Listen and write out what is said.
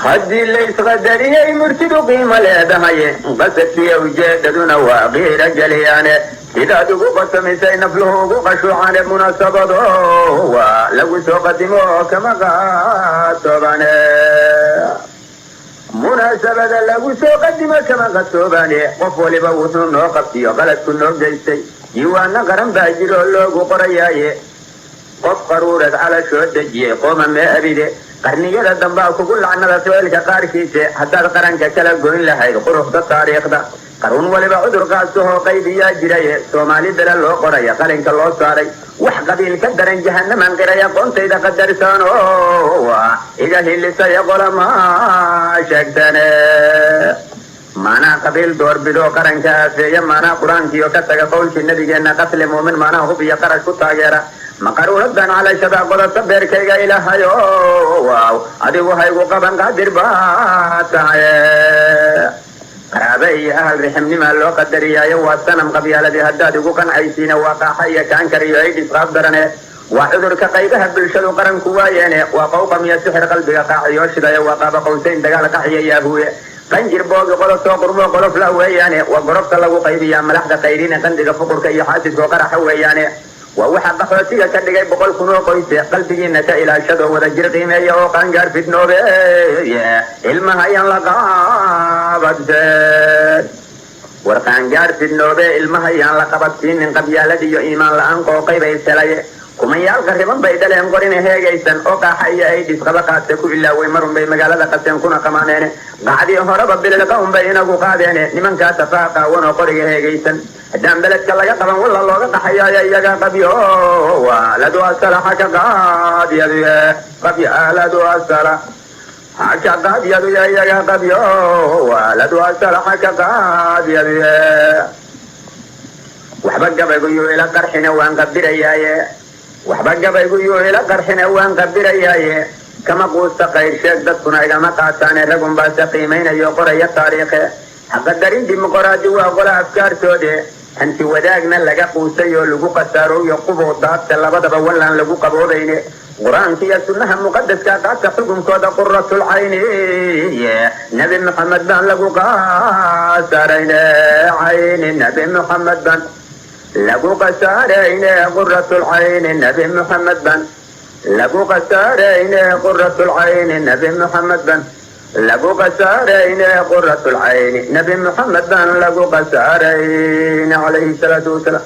haddii laysqadariyey murtidu qiimo leedahay qasadkiyo ujeedaduna waa qiira geliyaane sidaad ugu qasamisay nafluhu ugu qashuucane munaasabado waa lagu soo qadimo oo kama qaatoobane munaasabada lagu soo qadimo kama qatoobane qof waliba wuxuu noo qabtiyo qaladku noo geystay diiwaana qaran baa jiroo loogu qorayaaye qof qaruurad calashoo dejiyey qooma mee abide qarniyada dambaa kugu lacnada ficilka qaarkiisa haddaad qaranka kala goyn lahayd quruxda taariikhda qaruun waliba cudurkaasahoo qaybiyaa jiraye soomaali bele loo qoraya qalinka loo saaray wax qabiil ka daran jahanaman qiray aqoontayda qadarsan oo iga hilisaya qolama sheegtane maanaa qabiil doorbido qaranka aafeeya maanaa qur-aankiyo ka taga qowlkii nabigeenna qatli muumin maanaa hub iyo qarash ku taageera maqaruuradan calashada qodobta beerkayga ilaahayo waaw adigu haygu qaban qaadir baa tahay qaraaba iyo ahal riximnimaa loo qadariyaayo waa sanam qabyaaladii haddaad igu qancaysiina waa qaaxa iyo kaankar iyo aydhis qaab darane waa cudurka qaybaha bulshadu qaranku waayeene waa qawqam iyo sixir qalbiga qaaciyo shidayo waa qaaba qawsayn dagaal qaxiya yaahuye qanjir boogi qolofsoo qurmoo qolofla weeyaane waa gorobta lagu qaybiyaa malaxda qayrine qandiga fuqurka iyo xaasidkoo qaraxa weeyaane waa waxa qaxootiga ka dhigay 100 kun oo qoyse qalbigiina ka ilaashado wada jir qiimeeya oo qaangaar fidnoobe ilmaha yan la qabadeen war qaangaar fidnoobe ilmaha yan la qabadsiinin qabyaalad iyo iimaan la-aan qooqaybay salaye kumayaal qariban bay dhaleen qorina heegaysan oo qaaxa iyo aydhis qaba qaadse ku ilaaway marun bay magaalada qaseen kuna qamaaneene qacdii horeba bililqa unbay inagu qaadeene nimankaa tafaaqaawan oo qoriga heegaysan haddaan beledka laga qaban walla looga qaxayaayo iyaga qabyo waaladu asala xaka qaadyaduye qabyaaladu asala xaka qaadyaduye iyaga qabyo waaladu asala xaka qaadyaduye waxba gabayguyuu ila qarxine waan qabirayaaye waxba gabayguyuu ila qarxine waan qabirayaaye kama quusta qayr sheeg dadkuna igama qaataane ragun baase qiimaynayo qoraya taariikhe haqadarin dimuqoraadi waa qola afkaartoode hanti wadaagna laga quusay oo lagu qasaarooyo quboo daadta labadaba wallaan lagu qaboobayne qur-aanka iyo sunnaha muqadaska qaata xukunkooda quratul cayni nabi maxamed baan lagu qasaarayne cayni nabi maxamed baan lagu qasaarayne quratul cayni nabi maxamed baan lagu qasaarayne quratul cayni nabi maxamed baan lagu qasaarayne quratul cayni nabi maxamed baan lagu qasaarayne calayhi salaatu wasalaam